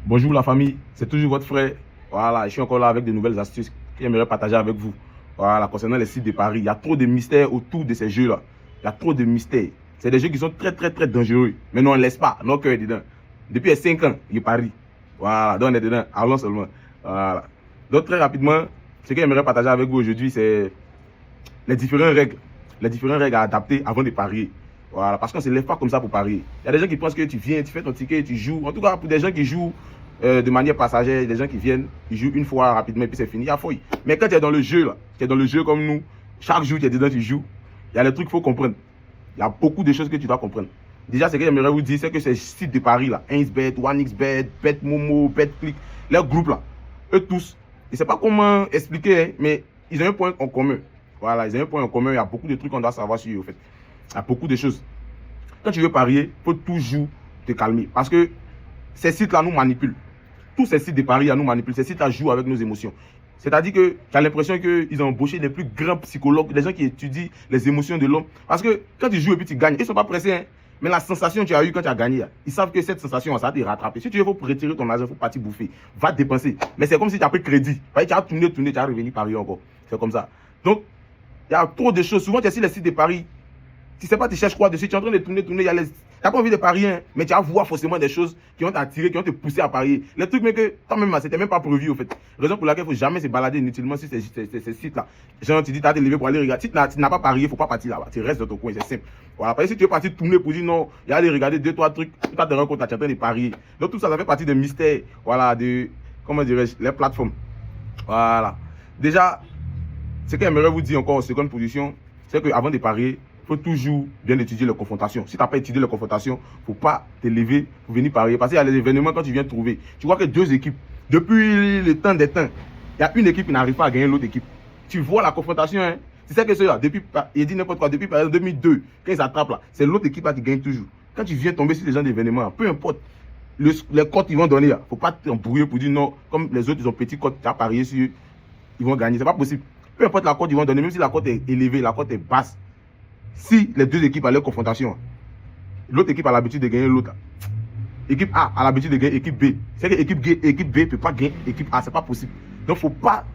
Bonjour la famille, c'est toujours votre frère. Voilà, je suis encore là avec de nouvelles astuces que j'aimerais partager avec vous. Voilà, concernant les sites de Paris, il y a trop de mystères autour de ces jeux-là. Il y a trop de mystères. C'est des jeux qui sont très dangereux. Mais non, on ne laisse pas, nos cœurs dedans. Depuis 5 ans, il est Paris. Voilà, donc on est dedans, allons seulement. Voilà. Donc très rapidement, ce que j'aimerais partager avec vous aujourd'hui, c'est les différentes règles. Les différentes règles à adapter avant de parier. Voilà, parce qu'on ne se lève pas comme ça pour parier. Il y a des gens qui pensent que tu viens, tu fais ton ticket, tu joues. En tout cas, pour des gens qui jouent de manière passagère, des gens qui viennent, ils jouent une fois rapidement et puis c'est fini, il y a fouille. Mais quand tu es dans le jeu, là, tu es dans le jeu comme nous, chaque jour tu es dedans, tu joues, il y a des trucs qu'il faut comprendre. Il y a beaucoup de choses que tu dois comprendre. Déjà, ce que j'aimerais vous dire, c'est que ces sites de paris là, 1xBet, 1xBet, BetMomo, BetClick, les groupes là, eux tous, je ne sais pas comment expliquer, hein, mais ils ont un point en commun. Voilà, ils ont un point en commun, il y a beaucoup de trucs qu'on doit savoir sur eux, en fait. Il y a beaucoup de choses. Quand tu veux parier, il faut toujours te calmer. Parce que ces sites-là nous manipulent. Tous ces sites de paris nous manipulent. Ces sites-là jouent avec nos émotions. C'est-à-dire que tu as l'impression qu'ils ont embauché les plus grands psychologues, les gens qui étudient les émotions de l'homme. Parce que quand tu joues et puis tu gagnes, ils ne sont pas pressés. Hein. Mais la sensation que tu as eue quand tu as gagné, ils savent que cette sensation, ça va te rattraper. Si tu veux, il faut retirer ton argent, il faut partir bouffer. Va dépenser. Mais c'est comme si tu as pris crédit. Tu as tourné, tu as revenu parier encore. C'est comme ça. Donc, il y a trop de choses. Souvent, tu es sur les sites de paris. Tu ne sais pas, tu cherches quoi dessus, tu es en train de tourner, tu n'as pas envie de parier, hein, mais tu vas voir forcément des choses qui vont t'attirer, qui vont te pousser à parier. Les trucs, mais que toi-même, c'était même pas prévu, au fait. Raison pour laquelle il ne faut jamais se balader inutilement sur ces sites-là. Genre, tu dis, tu as te lever pour aller regarder. Si tu n'as pas parié, il ne faut pas partir là-bas. Tu restes dans ton coin, c'est simple. Voilà. Parce que si tu veux partir tourner pour dire non, il y a aller regarder 2-3 trucs, tu vas te rendre compte, tu es en train de parier. Donc, tout ça, ça fait partie des mystères, voilà, de, comment dirais-je, les plateformes. Voilà. Déjà, ce que j'aimerais vous dire encore en seconde position, c'est qu'avant de parier, il faut toujours bien étudier les confrontations. Si tu n'as pas étudié les confrontations, il ne faut pas te lever pour venir parier. Parce qu'il y a les événements quand tu viens trouver. Tu vois que deux équipes, depuis le temps des temps, il y a une équipe qui n'arrive pas à gagner l'autre équipe. Tu vois la confrontation, hein? Tu sais que ceux-là, depuis, il dit n'importe quoi, depuis par exemple 2002, quand ils attrapent là, c'est l'autre équipe là qui gagne toujours. Quand tu viens tomber sur les gens d'événements, peu importe les cotes qu'ils vont donner, il ne faut pas t'embrouiller pour dire non, comme les autres ils ont petit cote, tu as parié sur eux, ils vont gagner. C'est pas possible. Peu importe la cote ils vont donner, même si la cote est élevée, la cote est basse. Si les deux équipes à leur confrontation, l'autre équipe a l'habitude de gagner l'autre. Équipe A a l'habitude de gagner équipe B. C'est que équipe B ne peut pas gagner équipe A, c'est pas possible. Donc il ne faut pas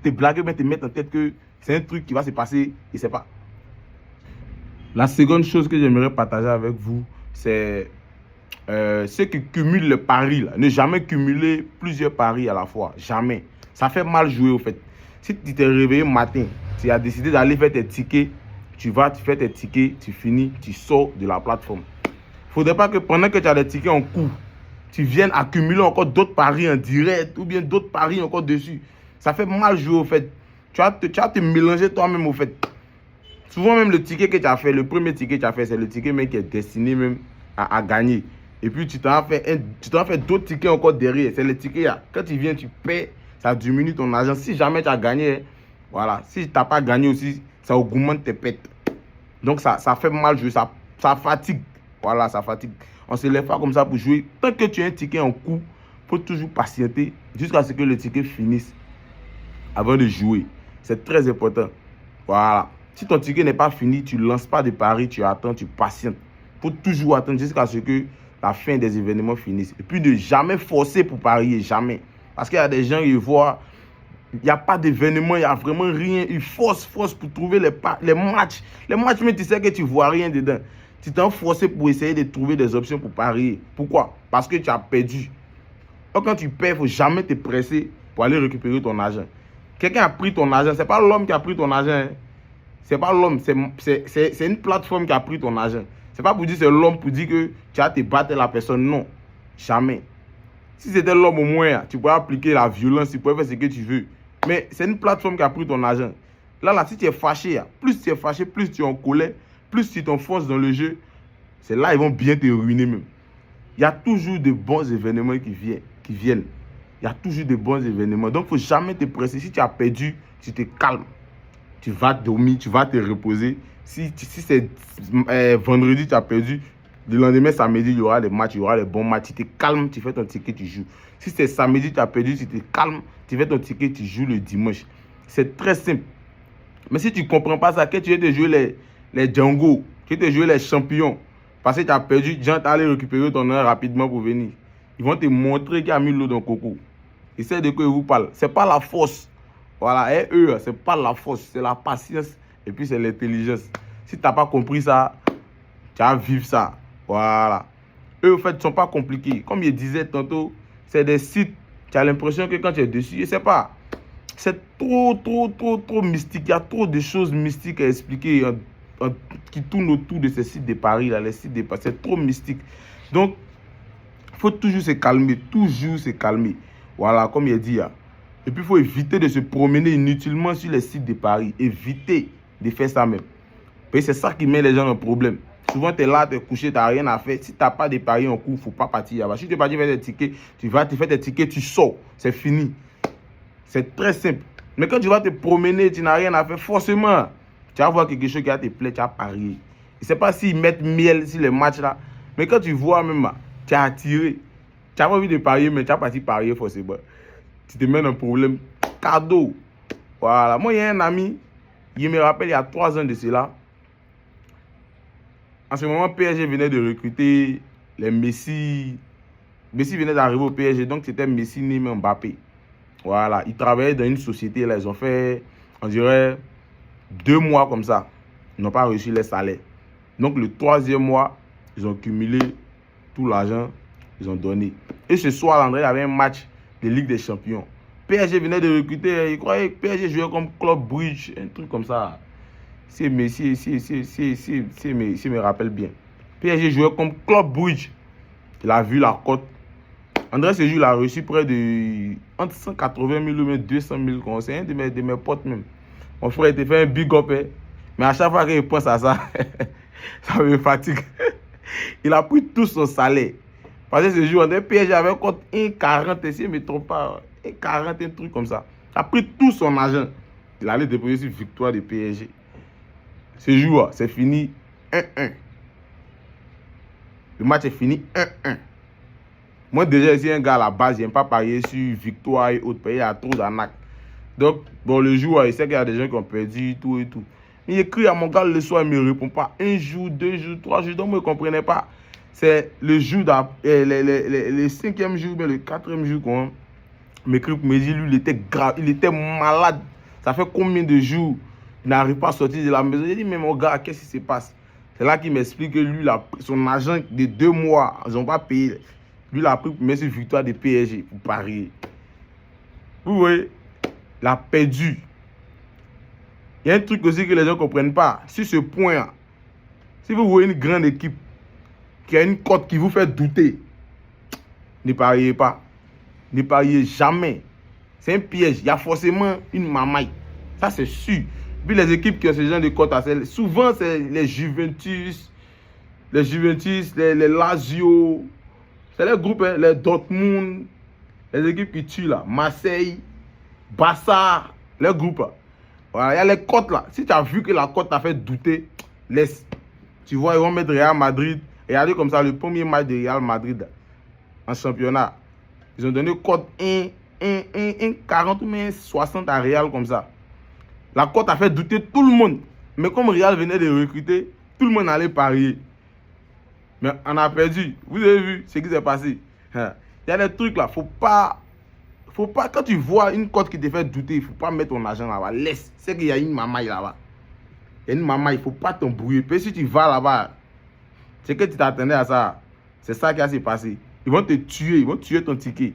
te blaguer, mais te mettre en tête que c'est un truc qui va se passer et c'est pas. La seconde chose que j'aimerais partager avec vous, c'est ceux qui cumulent le pari. Là. Ne jamais cumuler plusieurs paris à la fois. Jamais. Ça fait mal jouer au fait. Si tu t'es réveillé matin, tu as décidé d'aller faire tes tickets, tu vas, tu fais tes tickets, tu finis, tu sors de la plateforme. Il ne faudrait pas que pendant que tu as des tickets en cours, tu viennes accumuler encore d'autres paris en direct ou bien d'autres paris encore dessus. Ça fait mal jouer au fait. Tu vas te mélanger toi-même au fait. Souvent même le ticket que tu as fait, le premier ticket que tu as fait, c'est le ticket même qui est destiné même à gagner. Et puis tu t'en fais d'autres tickets encore derrière. C'est le ticket là. Quand tu viens, tu paies, ça diminue ton argent. Si jamais tu as gagné, voilà. Si tu n'as pas gagné aussi, ça augmente tes pertes. Donc ça fait mal jouer, ça fatigue. Voilà, ça fatigue. On ne se lève pas comme ça pour jouer. Tant que tu as un ticket en cours, il faut toujours patienter jusqu'à ce que le ticket finisse avant de jouer. C'est très important. Voilà. Si ton ticket n'est pas fini, tu ne lances pas de pari, tu attends, tu patientes. Il faut toujours attendre jusqu'à ce que la fin des événements finisse. Et puis ne jamais forcer pour parier, jamais. Parce qu'il y a des gens qui voient, il n'y a pas d'événement, il n'y a vraiment rien. Ils forcent pour trouver les matchs. Les matchs, mais tu sais que tu ne vois rien dedans. Tu t'es forcé pour essayer de trouver des options pour parier. Pourquoi? Parce que tu as perdu. Donc quand tu perds, il ne faut jamais te presser pour aller récupérer ton argent. Quelqu'un a pris ton argent. Ce n'est pas l'homme qui a pris ton argent. Hein. Ce n'est pas l'homme. C'est une plateforme qui a pris ton argent. Ce n'est pas pour dire c'est l'homme pour dire que tu as te battre la personne. Non. Jamais. Si c'était l'homme au moins, tu pourrais appliquer la violence, tu pourrais faire ce que tu veux. Mais c'est une plateforme qui a pris ton argent. Là, si tu es fâché, plus tu es fâché, plus tu es en colère, plus tu t'enfonces dans le jeu, c'est là ils vont bien te ruiner même. Il y a toujours de bons événements qui viennent. Il y a toujours de bons événements. Donc, il ne faut jamais te presser. Si tu as perdu, tu te calmes. Tu vas dormir, tu vas te reposer. Si c'est vendredi, tu as perdu, le lendemain, samedi, il y aura des matchs, il y aura les bons matchs. Tu te calmes, tu fais ton ticket, tu joues. Si c'est samedi, tu as perdu, tu te calmes, tu fais ton ticket, tu joues le dimanche. C'est très simple. Mais si tu ne comprends pas ça, que tu veux te jouer les Django, que tu veux te jouer les champions, parce que tu as perdu, tu allé récupérer ton heure rapidement pour venir. Ils vont te montrer qu'il y a mis l'eau dans le coco. Essaye de quoi ils vous parlent. Ce n'est pas la force. Voilà, et eux, ce n'est pas la force, c'est la patience et puis c'est l'intelligence. Si tu n'as pas compris ça, tu vas vivre ça. Voilà. Eux, en fait, ne sont pas compliqués. Comme je disais tantôt, c'est des sites, tu as l'impression que quand tu es dessus, je ne sais pas, c'est trop mystique. Il y a trop de choses mystiques à expliquer qui tournent autour de ces sites de Paris, là, les sites de Paris. C'est trop mystique. Donc, il faut toujours se calmer, toujours se calmer. Voilà, comme il a dit. Et puis, il faut éviter de se promener inutilement sur les sites de Paris. Éviter de faire ça même. Parce que c'est ça qui met les gens en problème. Souvent, tu es là, tu es couché, tu n'as rien à faire. Si tu n'as pas de paris en cours, il ne faut pas partir là-bas. Si tu es parti faire des tickets, tu vas te faire tes tickets, tu sors. C'est fini. C'est très simple. Mais quand tu vas te promener, tu n'as rien à faire, forcément, tu vas voir quelque chose qui va te plaire, tu vas parier. Je ne sais pas s'ils mettent miel sur les matchs là. Mais quand tu vois même, tu as attiré. Tu as envie de parier, mais tu as parti parier forcément. Tu te mets dans un problème. Cadeau. Voilà. Moi, il y a un ami, il me rappelle, il y a 3 ans de cela. En ce moment, PSG venait de recruter les Messi. Messi venait d'arriver au PSG, donc c'était Messi, Neymar, Mbappé. Voilà. Ils travaillaient dans une société, là. Ils ont fait, on dirait, 2 mois comme ça. Ils n'ont pas reçu les salaires. Donc, le 3e mois, ils ont cumulé tout l'argent. Ils ont donné. Et ce soir, André, il y avait un match de Ligue des Champions. PSG venait de recruter. Il croyait que PSG jouait comme Club Brugge, un truc comme ça. Si me rappelle bien. PSG jouait comme Club Brugge. Il a vu la cote. André, ce jour, il a reçu près de entre 180 000 ou 200 000 conseils. Un de mes potes même. Mon frère était fait un big up. Mais à chaque fois qu'il pense à ça, ça me fatigue. Il a pris tout son salaire. Parce que ce jour, André, PSG avait cote 1,40, si je ne me trompe pas. 1,40, un truc comme ça. Il a pris tout son argent. Il allait déposer sur victoire de PSG. Ce jour, c'est fini 1-1. Le match est fini 1-1. Moi, déjà, ici, un gars à la base, il n'aime pas parier sur victoire et autres. Il y a trop d'arnaques. Donc, bon, le jour, il sait qu'il y a des gens qui ont perdu, tout et tout. Il écrit à mon gars le soir, il ne me répond pas. 1 jour, 2 jours, 3 jours. Donc, moi, je ne comprenais pas. C'est le jour, le 5e jour, mais le 4e jour, quoi. Il m'écrit pour me dire, lui, il était grave, il était malade. Ça fait combien de jours il n'arrive pas à sortir de la maison? J'ai dit, mais mon gars, qu'est-ce qui se passe? C'est là qu'il m'explique que lui, son agent de 2 mois, ils n'ont pas payé. Lui, il a pris pour mettre sur victoire de PSG pour parier. Vous voyez, il a perdu. Il y a un truc aussi que les gens ne comprennent pas. Sur ce point, si vous voyez une grande équipe qui a une cote qui vous fait douter, ne pariez pas. Ne pariez jamais. C'est un piège. Il y a forcément une mamaille. Ça, c'est sûr. Puis les équipes qui ont ce genre de cote, souvent, c'est les Juventus, les Lazio. C'est les groupes, les Dortmund, les équipes qui tuent là. Marseille, Barça, les groupes. Voilà, il y a les cotes là. Si tu as vu que la cote t'a fait douter, laisse. Tu vois, ils vont mettre Real Madrid. Regardez comme ça, le premier match de Real Madrid en championnat. Ils ont donné cote 1,40 ou 1,60 à Real comme ça. La cote a fait douter tout le monde. Mais comme Real venait de recruter, tout le monde allait parier. Mais on a perdu. Vous avez vu ce qui s'est passé. Il y a des trucs là. Faut pas, quand tu vois une cote qui te fait douter, il ne faut pas mettre ton argent là-bas. Laisse. C'est qu'il y a une mamaille là-bas. Il y a une mamaille. Il ne faut pas t'embrouiller. Puis si tu vas là-bas, c'est que tu t'attendais à ça. C'est ça qui a s'est passé. Ils vont te tuer. Ils vont tuer ton ticket.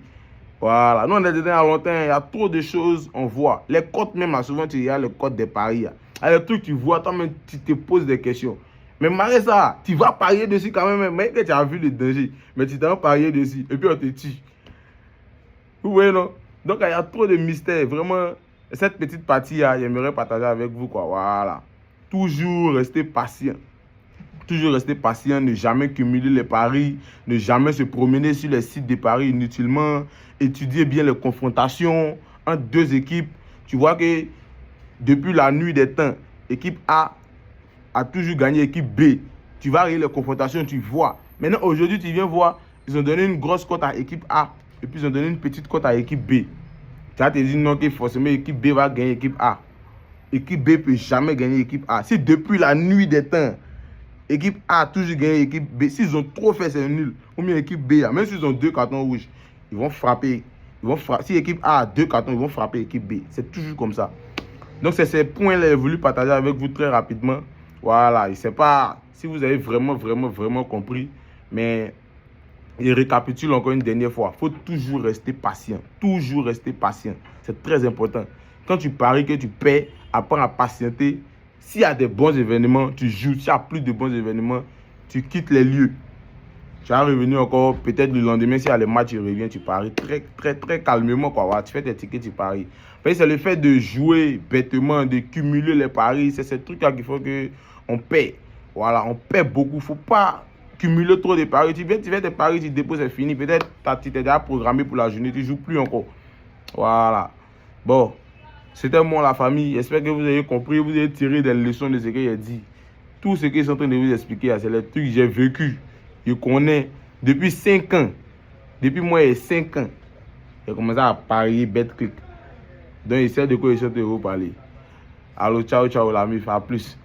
Voilà. Nous, on est dedans à longtemps. Il y a trop de choses, on voit. Les cotes même, là, souvent, il y a le code des paris. Il y a des trucs, tu vois, toi-même, tu te poses des questions. Mais malgré ça, tu vas parier dessus quand même. Mais que tu as vu le danger. Mais tu t'en parier dessus. Et puis, on te tue. Vous voyez, non? Donc, il y a trop de mystères. Vraiment, cette petite partie, j'aimerais partager avec vous, quoi. Voilà. Toujours rester patient. Toujours rester patient, ne jamais cumuler les paris, ne jamais se promener sur les sites de paris inutilement, étudier bien les confrontations entre 2 équipes. Tu vois que depuis la nuit des temps, équipe A a toujours gagné équipe B. Tu vas regarder les confrontations, tu vois. Maintenant, aujourd'hui, tu viens voir, ils ont donné une grosse cote à équipe A et puis ils ont donné une petite cote à équipe B. Tu vas te dire non, que forcément équipe B va gagner équipe A. Équipe B ne peut jamais gagner équipe A. Si depuis la nuit des temps, Équipe A a toujours gagné équipe B. S'ils ont trop fait, c'est nul. Ou bien équipe B, même s'ils ont 2 cartons rouges, ils vont frapper. Si l'équipe A a 2 cartons, ils vont frapper l'équipe B. C'est toujours comme ça. Donc, c'est ces points-là que j'ai voulu partager avec vous très rapidement. Voilà. Je ne sais pas si vous avez vraiment compris. Mais je récapitule encore une dernière fois. Il faut toujours rester patient. Toujours rester patient. C'est très important. Quand tu paries, que tu paies, apprends à patienter. S'il y a des bons événements, tu joues. S'il n'y a plus de bons événements, tu quittes les lieux. Tu vas revenir encore, peut-être le lendemain, s'il y a les matchs, tu reviens, tu paries très calmement. Quoi. Voilà, tu fais tes tickets, tu paries. C'est le fait de jouer bêtement, de cumuler les paris. C'est ce truc-là qu'il faut qu'on paie. Voilà, on paie beaucoup. Il ne faut pas cumuler trop de paris. Tu fais tes paris, tu déposes, c'est fini. Peut-être tu t'es déjà programmé pour la journée, tu ne joues plus encore. Voilà. Bon, c'était moi la famille. J'espère que vous avez compris, vous avez tiré des leçons de ce que j'ai dit. Tout ce que je suis en train de vous expliquer, c'est les trucs que j'ai vécu. Je connais depuis 5 ans. Depuis moi, il y a 5 ans. J'ai commencé à parier BetClick. Donc, c'est de quoi je suis en train de vous parler. Alors, ciao, ciao, la mif. À plus.